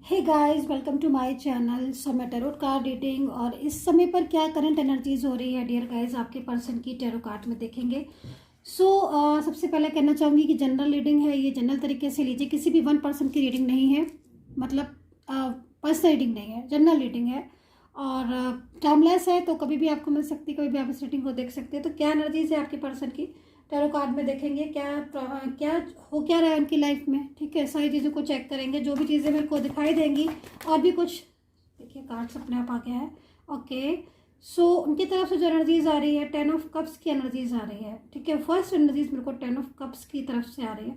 Hey guys, welcome to my channel. So मैं tarot card reading और इस समय पर क्या करंट एनर्जीज हो रही है डियर गाइस आपके पर्सन की टैरो कार्ड में देखेंगे। सबसे पहले कहना चाहूँगी कि जनरल रीडिंग है, ये जनरल तरीके से लीजिए, किसी भी वन पर्सन की रीडिंग नहीं है, मतलब पर्सनल रीडिंग नहीं है, जनरल रीडिंग है और टाइमलेस है, तो कभी भी आपको मिल सकती है, कभी भी आप इस रीडिंग को देख सकते हैं। तो क्या एनर्जीज है आपके पर्सन की टैरो कार्ड में देखेंगे, क्या हो क्या रहा है उनकी लाइफ में। ठीक है, सारी चीज़ों को चेक करेंगे, जो भी चीज़ें मेरे को दिखाई देंगी और भी कुछ। देखिए कार्ड्स अपने आप आ गया है। ओके, उनकी तरफ से जो एनर्जीज आ रही है, 10 ऑफ कप्स की एनर्जीज आ रही है। ठीक है, फर्स्ट एनर्जीज मेरे को 10 ऑफ कप्स की तरफ से आ रही है।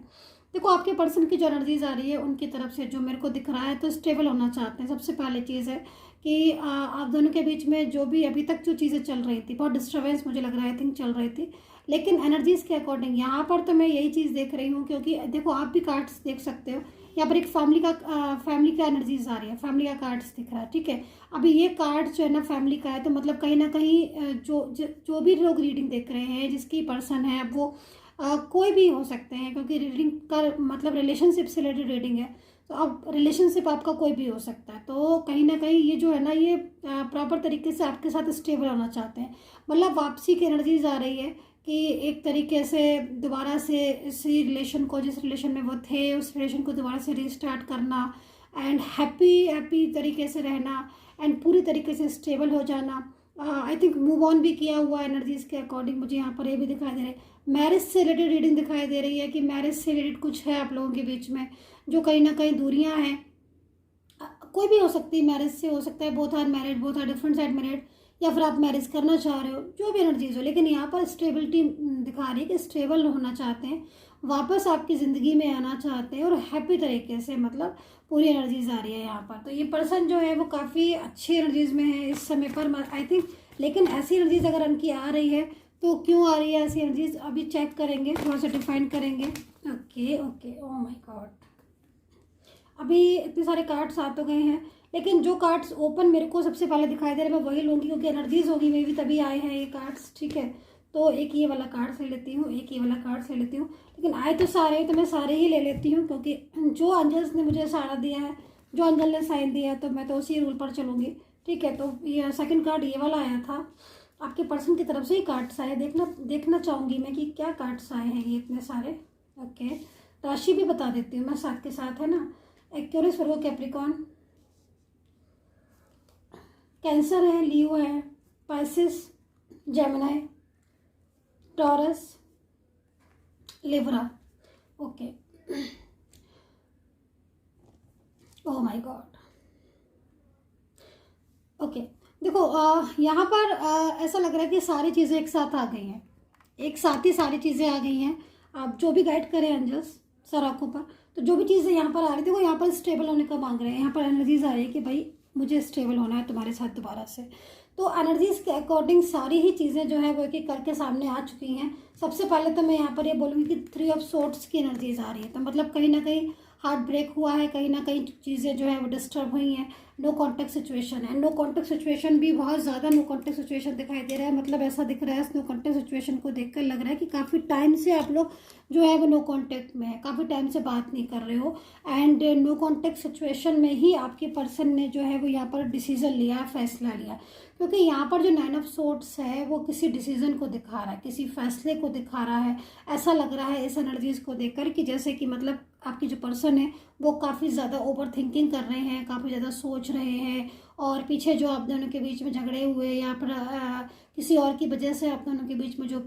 देखो आपके पर्सन की जो एनर्जीज आ रही है उनकी तरफ से जो मेरे को दिख रहा है, तो स्टेबल होना चाहते हैं। सबसे पहले चीज़ है कि आप दोनों के बीच में जो भी अभी तक जो चीज़ें चल रही थी, बहुत डिस्टर्बेंस मुझे लग रहा है, आई थिंक चल रही थी, लेकिन एनर्जीज के अकॉर्डिंग यहाँ पर तो मैं यही चीज़ देख रही हूँ, क्योंकि देखो आप भी कार्ड्स देख सकते हो, यहाँ पर एक फैमिली का एनर्जीज आ रही है, फैमिली का कार्ड्स दिख रहा है। ठीक है, अभी ये कार्ड जो है ना फैमिली का है, तो मतलब कहीं ना कहीं जो भी लोग रीडिंग देख रहे हैं, जिसकी पर्सन है, अब वो कोई भी हो सकते हैं, क्योंकि रीडिंग का मतलब रिलेशनशिप से रिलेटेड रीडिंग है, तो अब रिलेशनशिप आपका कोई भी हो सकता है। तो कहीं ना कहीं ये जो है ना, ये प्रॉपर तरीके से आपके साथ स्टेबल होना चाहते हैं, मतलब वापसी की एनर्जीज आ रही है कि एक तरीके से दोबारा से इसी रिलेशन को, जिस रिलेशन में वो थे, उस रिलेशन को दोबारा से रीस्टार्ट करना एंड हैप्पी तरीके से रहना एंड पूरी तरीके से स्टेबल हो जाना। आई थिंक मूव ऑन भी किया हुआ एनर्जीज के अकॉर्डिंग मुझे यहाँ पर ये भी दिखाई दे रहा है। मैरिज से रिलेटेड रीडिंग दिखाई दे रही है कि मैरिज से रिलेटेड कुछ है आप लोगों के बीच में, जो कहीं ना कहीं दूरियां हैं। कोई भी हो सकती है, मैरिज से हो सकता है, both are married, both are different side married, या फिर आप मैरिज करना चाह रहे हो, जो भी एनर्जीज हो, लेकिन यहाँ पर स्टेबिलिटी दिखा रही है कि स्टेबल होना चाहते हैं, वापस आपकी ज़िंदगी में आना चाहते हैं और हैप्पी तरीके से, मतलब पूरी एनर्जीज आ रही है यहाँ पर। तो ये पर्सन जो है वो काफ़ी अच्छी एनर्जीज में है इस समय पर, आई थिंक। लेकिन ऐसी एनर्जीज अगर उनकी आ रही है तो क्यों आ रही है ऐसी एनर्जीज, अभी चेक करेंगे, थोड़ा सा डिफाइन करेंगे। Okay okay, oh my God, अभी इतने सारे कार्ड्स आ तो गए हैं, लेकिन जो कार्ड्स ओपन मेरे को सबसे पहले दिखाई दे रहे हैं मैं वही लूँगी, क्योंकि एनर्जीज होगी मे भी तभी आए हैं ये कार्ड्स। ठीक है, तो एक ये वाला कार्ड ले लेती हूँ, एक ये वाला कार्ड ले लेती हूँ, लेकिन आए तो सारे, तो मैं सारे ही ले लेती हूँ, क्योंकि जो एंजल्स ने मुझे सहारा दिया है, जो एंजल ने साइन दिया है, तो मैं तो उसी रूल पर चलूँगी। ठीक है, तो ये सेकंड कार्ड ये वाला आया था, आपके पर्सन की तरफ से ही कार्ड्स आए, देखना चाहूँगी मैं कि क्या कार्ड्स आए हैं ये इतने सारे। ओके, राशि भी बता देती हूँ मैं साथ के साथ, है ना। एक्वेरियस, वर्गो, कैप्रिकॉन, कैंसर है, लियो है, Pisces, Gemini, taurus, Libra. Okay, oh my God. Okay, देखो यहाँ पर ऐसा लग रहा है कि सारी चीज़ें एक साथ आ गई हैं, एक साथ ही सारी चीज़ें आ गई हैं। आप जो भी गाइड करें एंजल्स सर आँखों पर, तो जो भी चीज़ें यहाँ पर आ रही थी वो यहाँ पर स्टेबल होने का मांग रहे हैं। यहाँ पर एनर्जीज आ रही है कि भाई मुझे स्टेबल होना है तुम्हारे साथ दोबारा से। तो एनर्जीज के अकॉर्डिंग सारी ही चीज़ें जो है वो एक एक करके सामने आ चुकी हैं। सबसे पहले तो मैं यहाँ पर ये बोलूँगी कि 3 ऑफ सोर्ड्स की एनर्जीज आ रही है, तो मतलब कहीं ना कहीं हार्ट ब्रेक हुआ है, कहीं ना कहीं चीज़ें जो है वो डिस्टर्ब हुई हैं। नो कॉन्टेक्ट सिचुएशन है, नो कॉन्टेक्ट सिचुएशन भी बहुत ज़्यादा नो कॉन्टेक्ट सिचुएशन दिखाई दे रहा है, मतलब ऐसा दिख रहा है इस नो कॉन्टेक्ट सिचुएशन को देखकर लग रहा है कि काफ़ी टाइम से आप लोग जो है वो नो कॉन्टेक्ट में है, काफ़ी टाइम से बात नहीं कर रहे हो, एंड नो कॉन्टेक्ट सिचुएशन में ही आपके पर्सन ने जो है वो यहाँ पर डिसीजन लिया, फैसला लिया, क्योंकि यहाँ पर जो 9 ऑफ सोर्ड्स है वो किसी डिसीजन को दिखा रहा है, किसी फैसले को दिखा रहा है। ऐसा लग रहा है इस एनर्जीज को देखकर कि जैसे कि मतलब आपकी जो पर्सन है वो काफ़ी ज़्यादा ओवर थिंकिंग कर रहे हैं, काफ़ी ज़्यादा सोच रहे हैं, और पीछे जो आप दोनों के बीच में झगड़े हुए या फिर किसी और की वजह से आप दोनों के बीच में जो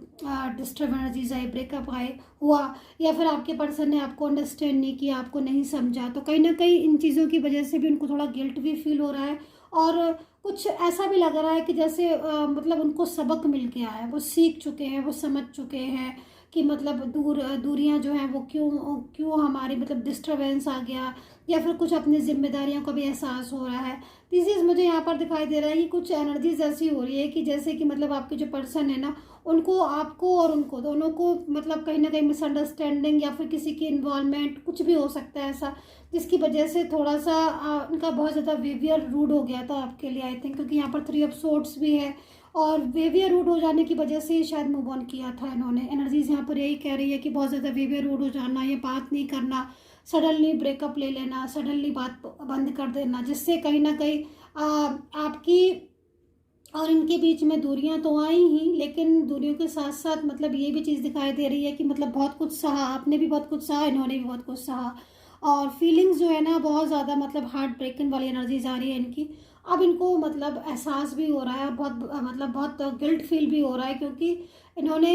डिस्टर्ब एनर्जीज आई, ब्रेकअप आए हुआ, या फिर आपके पर्सन ने आपको अंडरस्टैंड नहीं किया, आपको नहीं समझा, तो कहीं ना कहीं इन चीज़ों की वजह से भी उनको थोड़ा गिल्ट भी फील हो रहा है, और कुछ ऐसा भी लग रहा है कि जैसे मतलब उनको सबक मिल गया है, वो सीख चुके हैं, वो समझ चुके हैं कि मतलब दूरियां जो हैं वो क्यों हमारी, मतलब डिस्टरबेंस आ गया, या फिर कुछ अपनी जिम्मेदारियों का भी एहसास हो रहा है। दिस इज़ मुझे यहाँ पर दिखाई दे रहा है कि कुछ एनर्जीज ऐसी हो रही है कि जैसे कि मतलब आपके जो पर्सन है ना, उनको, आपको और उनको दोनों को मतलब कहीं ना कहीं मिसअंडरस्टैंडिंग या फिर किसी की इन्वॉल्वमेंट, कुछ भी हो सकता है ऐसा, जिसकी वजह से थोड़ा सा उनका बहुत ज़्यादा बिहेवियर रूड हो गया था आपके लिए, आई थिंक, क्योंकि यहाँ पर 3 ऑफ सोर्ड्स भी है और बिहेवियर रूड हो जाने की वजह से शायद मूव ऑन किया था इन्होंने। एनर्जीज यहाँ पर यही कह रही है कि बहुत ज़्यादा बिहेवियर रूड हो जाना, ये बात नहीं करना, सडनली ब्रेकअप ले लेना, सडनली बात बंद कर देना, जिससे कहीं ना कहीं आपकी और इनके बीच में दूरियां तो आई ही, लेकिन दूरियों के साथ साथ मतलब ये भी चीज़ दिखाई दे रही है कि मतलब बहुत कुछ सहा, आपने भी बहुत कुछ सहा, इन्होंने भी बहुत कुछ सहा, और फीलिंग्स जो है ना बहुत ज़्यादा मतलब हार्ट ब्रेकिंग वाली एनर्जीज आ रही है इनकी। अब इनको मतलब एहसास भी हो रहा है, बहुत मतलब बहुत गिल्ट फील भी हो रहा है, क्योंकि इन्होंने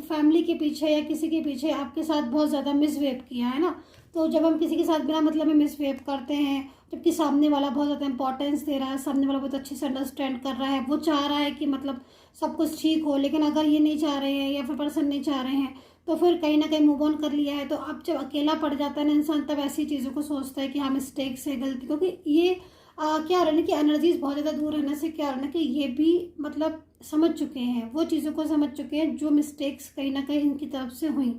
फैमिली के पीछे या किसी के पीछे आपके साथ बहुत ज़्यादा मिसबिहेव किया है ना। तो जब हम किसी के साथ बिना मतलब में मिसबिहेव करते हैं, जबकि सामने वाला बहुत ज़्यादा इंपॉर्टेंस दे रहा है, सामने वाला बहुत अच्छे से अंडरस्टैंड कर रहा है, वो चाह रहा है कि मतलब सब कुछ ठीक हो, लेकिन अगर ये नहीं चाह रहे हैं या फिर पर्सन नहीं चाह रहे हैं, तो फिर कहीं ना कहीं मूव ऑन कर लिया है। तो अब जब अकेला पड़ जाता है ना इंसान, तब ऐसी चीज़ों को सोचता है कि हाँ मिस्टेक से गलती, क्योंकि ये क्या हो रहा है ना कि एनर्जीज बहुत ज़्यादा दूर रहने से क्या हो रहा है ना कि ये भी मतलब समझ चुके हैं, वो चीज़ों को समझ चुके हैं जो मिस्टेक्स कहीं ना कहीं इनकी तरफ से हुई,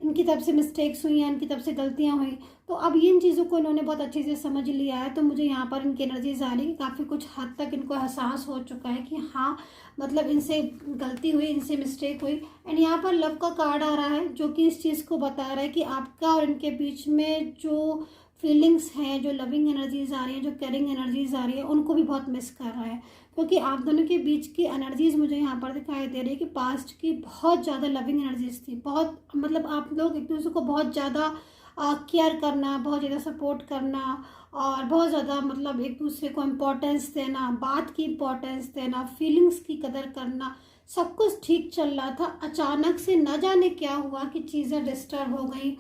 इनकी तरफ से मिस्टेक्स हुई हैं, इनकी तरफ से गलतियां हुई। तो अब इन चीज़ों को इन्होंने बहुत अच्छे से समझ लिया है। तो मुझे यहाँ पर इनकी एनर्जीज आ रही है कि काफ़ी कुछ हद तक इनको एहसास हो चुका है कि हाँ मतलब इनसे गलती हुई, इनसे मिस्टेक हुई। एंड यहाँ पर लव का कार्ड आ रहा है जो कि इस चीज़ को बता रहा है कि आपका और इनके बीच में जो फीलिंग्स हैं, जो लविंग एनर्जीज आ रही हैं, जो केयरिंग एनर्जीज आ रही है, उनको भी बहुत मिस कर रहा है। क्योंकि आप दोनों के बीच की एनर्जीज मुझे यहाँ पर दिखाई दे रही है कि पास्ट की बहुत ज़्यादा लविंग एनर्जीज थी, बहुत मतलब आप लोग एक दूसरे को बहुत ज़्यादा केयर करना, बहुत ज़्यादा सपोर्ट करना, और बहुत ज़्यादा मतलब एक दूसरे को इम्पोर्टेंस देना, बात की इम्पोर्टेंस देना, फीलिंग्स की कदर करना, सब कुछ ठीक चल रहा था। अचानक से न जाने क्या हुआ कि चीज़ें डिस्टर्ब हो गई।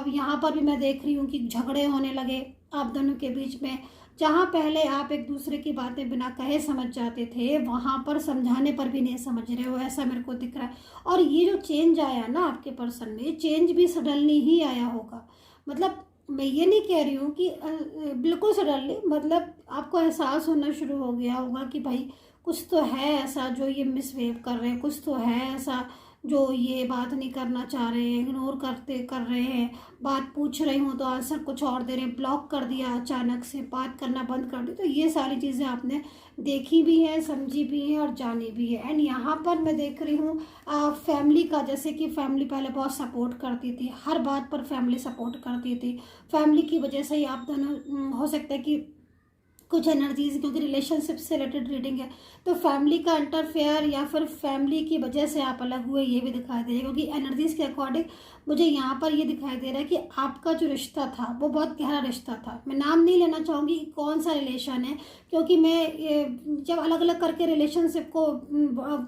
यहाँ पर भी मैं देख रही हूँ कि झगड़े होने लगे आप दोनों के बीच में। जहाँ पहले आप एक दूसरे की बातें बिना कहे समझ जाते थे, वहाँ पर समझाने पर भी नहीं समझ रहे हो, ऐसा मेरे को दिख रहा है। और ये जो चेंज आया ना आपके पर्सन में, ये चेंज भी सडनली ही आया होगा। मतलब मैं ये नहीं कह रही हूँ कि बिल्कुल सडनली, मतलब आपको एहसास होना शुरू हो गया होगा कि भाई कुछ तो है ऐसा जो ये मिसबिहेव कर रहे हैं, कुछ तो है ऐसा जो ये बात नहीं करना चाह रहे हैं, इग्नोर कर रहे हैं, बात पूछ रही हूँ तो आंसर कुछ और दे रहे हैं, ब्लॉक कर दिया, अचानक से बात करना बंद कर दी। तो ये सारी चीज़ें आपने देखी भी हैं, समझी भी हैं और जानी भी है। एंड यहाँ पर मैं देख रही हूँ फैमिली का, जैसे कि फैमिली पहले बहुत सपोर्ट करती थी, हर बात पर फैमिली सपोर्ट करती थी। फैमिली की वजह से ही आप दोनों हो सकता है कि कुछ एनर्जीज, क्योंकि रिलेशनशिप से रिलेटेड रीडिंग है, तो फैमिली का इंटरफेयर या फिर फैमिली की वजह से आप अलग हुए, ये भी दिखाई दे रहा है। क्योंकि एनर्जीज के अकॉर्डिंग मुझे यहाँ पर ये दिखाई दे रहा है कि आपका जो रिश्ता था वो बहुत गहरा रिश्ता था। मैं नाम नहीं लेना चाहूँगी कि कौन सा रिलेशन है, क्योंकि मैं जब अलग अलग करके रिलेशनशिप को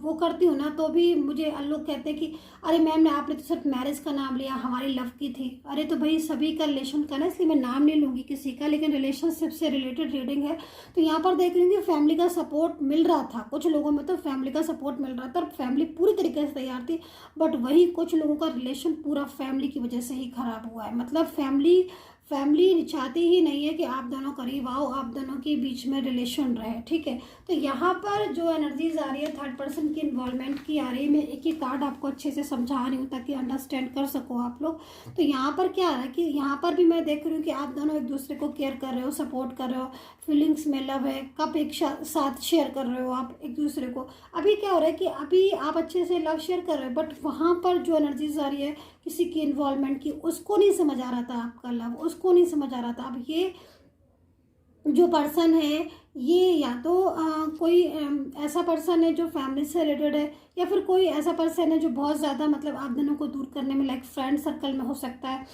वो करती हूँ ना, तो भी मुझे लोग कहते हैं कि अरे मैम ने आपने तो सिर्फ मैरिज का नाम लिया, हमारी लव की थी। अरे तो भाई सभी का रिलेशन का ना, इसलिए मैं नाम नहीं लूँगी किसी का, लेकिन रिलेशनशिप से रिलेटेड रीडिंग है। तो यहाँ पर देख रही हूँ कि फैमिली का सपोर्ट मिल रहा था, कुछ लोगों में तो फैमिली का सपोर्ट मिल रहा था और फैमिली पूरी तरीके से तैयार थी। बट वही कुछ लोगों का रिलेशन पूरा फैमिली की वजह से ही खराब हुआ है। मतलब फैमिली चाहती ही नहीं है कि आप दोनों करीब आओ, आप दोनों के बीच में रिलेशन रहे, ठीक है। तो यहाँ पर जो एनर्जीज आ रही है थर्ड पर्सन की इन्वॉल्वमेंट की आ रही है। मैं एक ही कार्ड आपको अच्छे से समझा रही हूँ ताकि अंडरस्टैंड कर सको आप लोग। तो यहाँ पर क्या आ रहा है कि यहाँ पर भी मैं देख रही हूँ कि आप दोनों एक दूसरे को केयर कर रहे हो, सपोर्ट कर रहे हो, फीलिंग्स में लव है, कप एक साथ शेयर कर रहे हो आप एक दूसरे को। अभी क्या हो रहा है कि अभी आप अच्छे से लव शेयर कर रहे हो, बट वहाँ पर जो एनर्जीज आ रही है किसी की इन्वॉल्वमेंट की, उसको नहीं समझ आ रहा था आपका लव, उसको नहीं समझ आ रहा था। अब ये जो पर्सन है ये या तो कोई ऐसा पर्सन है जो फैमिली से रिलेटेड है, या फिर कोई ऐसा पर्सन है जो बहुत ज़्यादा मतलब आप दोनों को दूर करने में, लाइक फ्रेंड सर्कल में हो सकता है,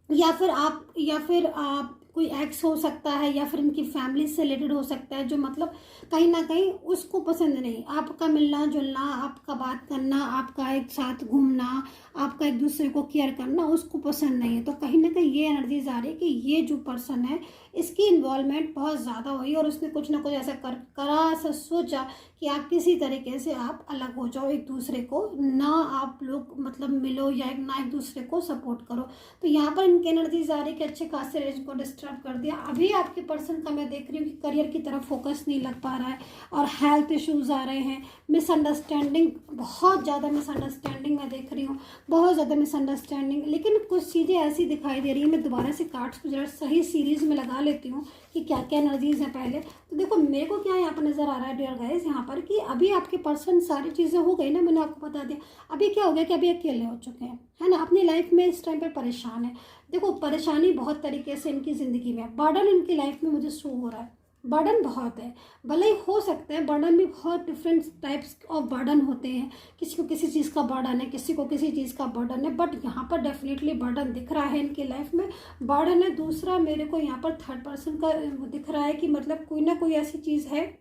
या फिर आप कोई एक्स हो सकता है, या फिर इनकी फैमिली से रिलेटेड हो सकता है, जो मतलब कहीं ना कहीं उसको पसंद नहीं आपका मिलना जुलना, आपका बात करना, आपका एक साथ घूमना, आपका एक दूसरे को केयर करना, उसको पसंद नहीं है। तो कहीं ना कहीं ये एनर्जीज आ रही है कि ये जो पर्सन है इसकी इन्वॉल्वमेंट बहुत ज़्यादा हुई और उसने कुछ ना कुछ ऐसा करा, ऐसा सोचा कि आप किसी तरीके से आप अलग हो जाओ एक दूसरे को, ना आप लोग मतलब मिलो या ना एक दूसरे को सपोर्ट करो। तो यहाँ पर इनकी एनर्जीज आ रही है कि अच्छे खासे रिलेशन को डिस्टर्ब डिस्टर्ब कर दिया। अभी आपके पर्सन का मैं देख रही हूँ कि करियर की तरफ फोकस नहीं लग पा रहा है और हेल्थ इश्यूज आ रहे हैं, मिसअंडरस्टैंडिंग, बहुत ज़्यादा मिसअंडरस्टैंडिंग मैं देख रही हूँ, बहुत ज़्यादा मिसअंडरस्टैंडिंग। लेकिन कुछ चीज़ें ऐसी दिखाई दे रही है, मैं दोबारा से कार्ड्स को जरा सही सीरीज़ में लगा लेती हूँ कि क्या क्या एनर्जीज हैं पहले। तो देखो मेरे को क्या यहाँ पर नज़र आ रहा है डियर गाइस, यहाँ पर कि अभी आपके पर्सन सारी चीज़ें हो गई ना, मैंने आपको बता दिया। अभी क्या हो गया कि अभी अकेले हो चुके हैं, है ना, अपनी लाइफ में इस टाइम पर परेशान है। देखो परेशानी बहुत तरीके से इनकी ज़िंदगी में, बर्डन इनकी लाइफ में मुझे शो हो रहा है, बर्डन बहुत है। भले ही हो सकता है बर्डन भी बहुत डिफरेंट टाइप्स ऑफ बर्डन होते हैं, किसी को किसी चीज़ का बर्डन है, किसी को किसी चीज़ का बर्डन है, बट यहाँ पर डेफिनेटली बर्डन दिख रहा है इनकी लाइफ में, बर्डन है। दूसरा मेरे को यहाँ पर थर्ड पर्सन का दिख रहा है कि मतलब कोई ना कोई ऐसी चीज़ है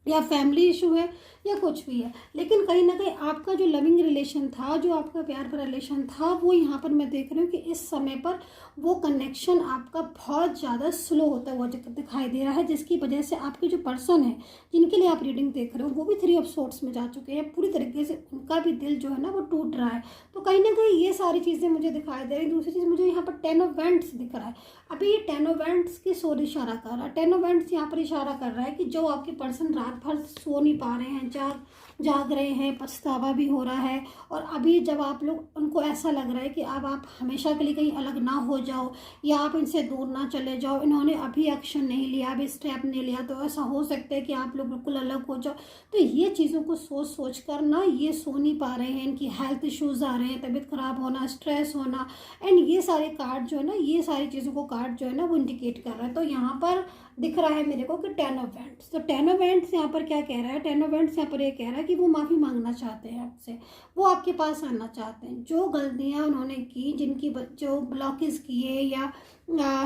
या फैमिली इशू है या कुछ भी है, लेकिन कहीं ना कहीं आपका जो लविंग रिलेशन था, जो आपका प्यार भरा रिलेशन था, वो यहाँ पर मैं देख रही हूँ कि इस समय पर वो कनेक्शन आपका बहुत ज़्यादा स्लो होता हुआ दिखाई दे रहा है, जिसकी वजह से आपके जो पर्सन है जिनके लिए आप रीडिंग देख रहे हो वो भी 3 ऑफ सोर्ट्स में जा चुके हैं, पूरी तरीके से उनका भी दिल जो है ना वो टूट रहा है। तो कहीं ना कहीं ये सारी चीज़ें मुझे दिखाई दे रही। दूसरी चीज़ मुझे यहाँ पर 10 ऑफ वेंट्स दिख रहा है। अभी ये 10 ऑफ वेंट्स की सोर इशारा कर रहा है, 10 ऑफ वेंट्स यहाँ पर इशारा कर रहा है कि जो आपके पर्सन रात भर सो नहीं पा रहे हैं, जाग रहे हैं, पछतावा भी हो रहा है, और अभी जब आप लोग उनको ऐसा लग रहा है कि अब आप हमेशा के लिए कहीं अलग ना हो जाओ या आप इनसे दूर ना चले जाओ, इन्होंने अभी एक्शन नहीं लिया, अभी स्टेप नहीं लिया, तो ऐसा हो सकता है कि आप लोग बिल्कुल अलग हो जाओ। तो ये चीज़ों को सोच सोच कर ना ये सो नहीं पा रहे हैं, इनकी हेल्थ इश्यूज आ रहे हैं, तबीयत खराब होना, स्ट्रेस होना, एंड ये सारे कार्ड जो है ना, ये सारी चीज़ों को कार्ड जो है ना वो इंडिकेट कर रहा है। तो यहाँ पर दिख रहा है मेरे को कि 10 ऑफ वेंट्स, तो 10 ऑफ वेंट्स यहाँ पर क्या कह रहा है, 10 ऑफ वेंट्स यहाँ पर ये कह रहा है कि वो माफ़ी मांगना चाहते हैं आपसे, वो आपके पास आना चाहते हैं। जो गलतियाँ उन्होंने की, जिनकी जो ब्लॉकेज किए या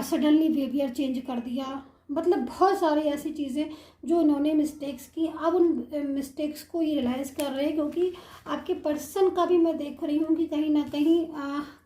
सडनली बिहेवियर चेंज कर दिया, मतलब बहुत सारी ऐसी चीज़ें जो इन्होंने मिस्टेक्स की, अब उन मिस्टेक्स को ये रियलाइज़ कर रहे हैं। क्योंकि आपके पर्सन का भी मैं देख रही हूँ कि कहीं ना कहीं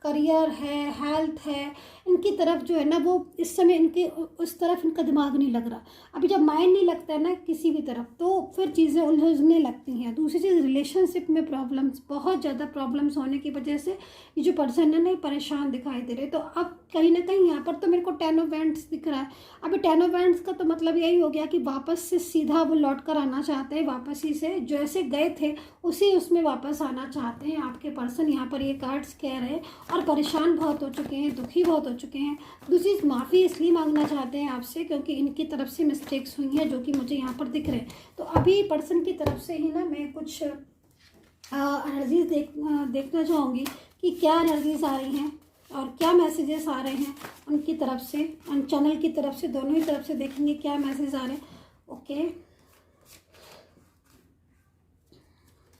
करियर है, हेल्थ है, इनकी तरफ जो है ना वो इस समय इनके उस तरफ इनका दिमाग नहीं लग रहा। अभी जब माइंड नहीं लगता है ना किसी भी तरफ, तो फिर चीज़ें उलझने लगती हैं। दूसरी चीज़ रिलेशनशिप में प्रॉब्लम्स, बहुत ज़्यादा प्रॉब्लम्स होने की वजह से ये जो पर्सन है ना परेशान दिखाई दे रहे। तो अब कहीं ना कहीं यहाँ पर तो मेरे को 10 ऑफ वेंट्स दिख रहा है। अभी 10 ऑफ वेंट्स का तो मतलब यही हो गया कि वापस से सीधा वो लौट कर आना चाहते हैं, वापस ही से जैसे गए थे उसी उसमें वापस आना चाहते हैं आपके पर्सन, यहाँ पर ये कार्ड्स कह रहे हैं। और परेशान बहुत हो चुके हैं, दुखी बहुत हो चुके हैं। दूसरी माफ़ी इसलिए मांगना चाहते हैं आपसे क्योंकि इनकी तरफ से मिस्टेक्स हुई हैं जो कि मुझे यहाँ पर दिख रहे हैं। तो अभी पर्सन की तरफ से ही ना मैं कुछ एनर्जीज देखना चाहूँगी कि क्या एनर्जीज आ रही हैं और क्या मैसेजेस आ रहे हैं उनकी तरफ से, चैनल की तरफ से, दोनों ही तरफ से देखेंगे क्या मैसेज आ रहे हैं। ओके,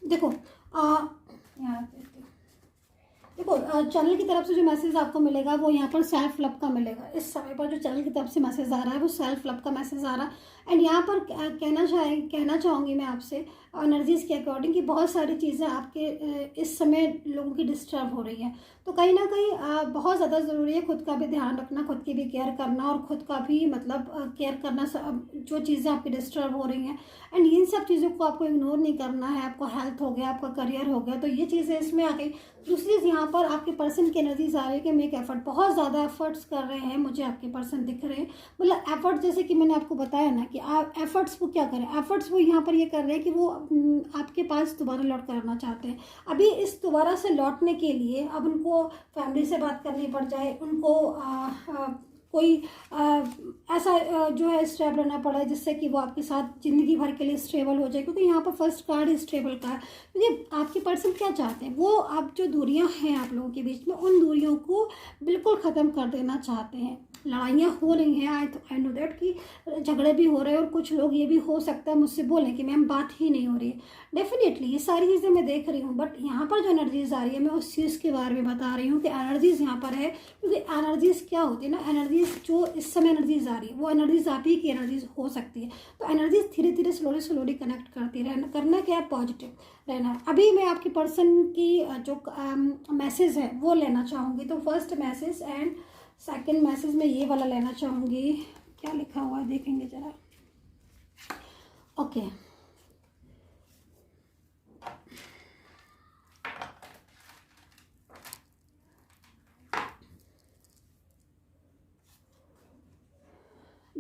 देखो यहाँ देखो चैनल की तरफ से जो मैसेज आपको मिलेगा वो यहाँ पर सेल्फ लव का मिलेगा। इस समय पर जो चैनल की तरफ से मैसेज आ रहा है वो सेल्फ लव का मैसेज आ रहा है। एंड यहाँ पर कहना चाहूँगी मैं आपसे एनर्जीज के अकॉर्डिंग कि बहुत सारी चीज़ें आपके इस समय लोगों की डिस्टर्ब हो रही है। तो कहीं ना कहीं बहुत ज़्यादा ज़रूरी है खुद का भी ध्यान रखना, खुद की भी केयर करना और खुद का भी मतलब केयर करना, जो चीज़ें आपकी डिस्टर्ब हो रही हैं। एंड इन सब चीज़ों को आपको इग्नोर नहीं करना है। आपको हेल्थ हो गया, आपका करियर हो गया, तो ये चीज़ें इसमें आ गई। दूसरी चीज़ यहाँ पर आपके पर्सन की एनर्जीज आ रही है कि मेक एफर्ट, बहुत ज़्यादा एफर्ट्स कर रहे हैं, मुझे आपके पर्सन दिख रहे हैं। मतलब एफर्ट जैसे कि मैंने आपको बताया ना कि आप एफर्ट्स वो क्या करें, एफर्ट्स वो यहाँ पर ये कर रहे हैं कि वो आपके पास दोबारा लौट कर आना चाहते हैं। अभी इस दोबारा से लौटने के लिए अब उनको फैमिली से बात करनी पड़ जाए, उनको कोई ऐसा जो है स्टेप लेना पड़ा है जिससे कि वो आपके साथ ज़िंदगी भर के लिए स्टेबल हो जाए। क्योंकि यहाँ पर फर्स्ट कार्ड स्टेबल का है। क्योंकि आपके पर्सन क्या चाहते हैं, वो आप जो दूरियां हैं आप लोगों के बीच में, उन दूरियों को बिल्कुल ख़त्म कर देना चाहते हैं। लड़ाइयाँ हो रही हैं, आई नो दैट कि झगड़े भी हो रहे हैं और कुछ लोग ये भी हो सकता है मुझसे बोलें कि मैम बात ही नहीं हो रही है। डेफिनेटली ये सारी चीज़ें मैं देख रही हूँ, बट यहाँ पर जो एनर्जीज आ रही है मैं उस चीज़ के बारे में बता रही हूँ कि एनर्जीज यहाँ पर है। क्योंकि एनर्जीज क्या होती है ना, एनर्जीज जो इस समय एनर्जीज आ रही है वो एनर्जीज आप ही की एनर्जीज हो सकती है। तो एनर्जीज धीरे धीरे स्लोली कनेक्ट करती रहना, करना क्या है, पॉजिटिव रहना। अभी मैं आपकी पर्सन की जो मैसेज है वो लेना चाहूँगी। तो first message and second message में ये वाला लेना चाहूँगी। क्या लिखा हुआ है देखेंगे ज़रा। ओके,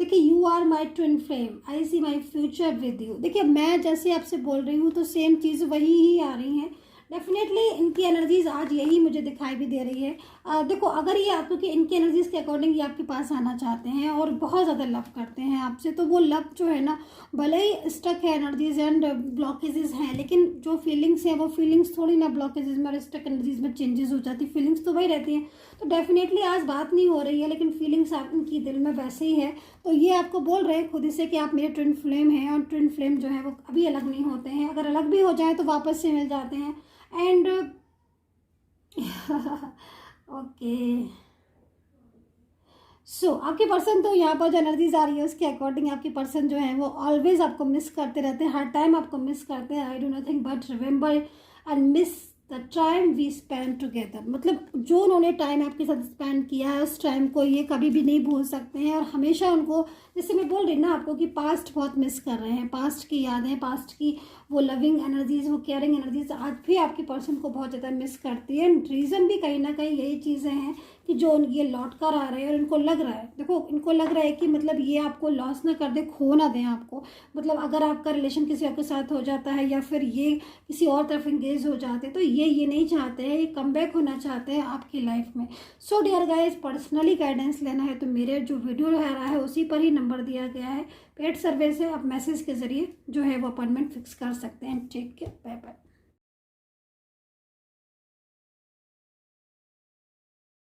देखिए you are my twin flame, I see my future with you. देखिए मैं जैसे आपसे बोल रही हूँ तो सेम चीज़ वही ही आ रही हैं। डेफिनेटली इनकी एनर्जीज आज यही मुझे दिखाई भी दे रही है। देखो अगर ये आपको कि इनकी एनर्जीज के अकॉर्डिंग ये आपके पास आना चाहते हैं और बहुत ज़्यादा लव करते हैं आपसे, तो वो लव जो है ना भले ही स्टक है एनर्जीज एंड ब्लॉकेजेस हैं, लेकिन जो फीलिंग्स हैं वो फीलिंग्स थोड़ी ना ब्लॉकेजेस में और स्टक एनर्जीज में चेंजेस हो जाती, फीलिंग्स तो वही रहती हैं। तो डेफिनेटली आज बात नहीं हो रही है लेकिन फीलिंग्स आप इनकी दिल में वैसे ही है। तो ये आपको बोल रहे हैं खुद ही से कि आप मेरे ट्विन फ्लेम हैं और ट्विन फ्लेम जो है वो कभी अलग नहीं होते हैं, अगर अलग भी हो जाए तो वापस से मिल जाते हैं। एंड ओके सो आपके पर्सन तो यहाँ पर जो एनर्जीज आ रही है उसके अकॉर्डिंग आपके पर्सन जो है वो ऑलवेज आपको मिस करते रहते हैं, हर टाइम आपको मिस करते हैं। I do nothing but remember and miss the time we spend together. मतलब जो उन्होंने टाइम आपके साथ स्पेंड किया है उस टाइम को ये कभी भी नहीं भूल सकते हैं और हमेशा उनको, जैसे मैं बोल रही ना आपको कि पास्ट बहुत मिस कर रहे हैं, पास्ट की यादें, पास्ट की वो लविंग एनर्जीज, वो केयरिंग एनर्जीज आज भी आपके पर्सन को बहुत ज़्यादा मिस करती है। रीज़न भी कहीं ना कहीं यही चीज़ें हैं कि जो ये लौट कर आ रहे हैं और इनको लग रहा है, देखो इनको लग रहा है कि मतलब ये आपको लॉस ना कर दे, खो ना दें आपको। मतलब अगर आपका रिलेशन किसी और के साथ हो जाता है या फिर ये किसी और तरफ इंगेज हो जाते हैं तो ये नहीं चाहते हैं, ये कम बैक होना चाहते हैं आपकी लाइफ में। So dear guys, personally guidance लेना है तो मेरे जो वीडियो आ रहा है उसी पर ही नंबर दिया गया है, पेड सर्विस है, आप मैसेज के जरिए जो है वो अपॉइंटमेंट फिक्स कर सकते हैं। Take care, bye bye.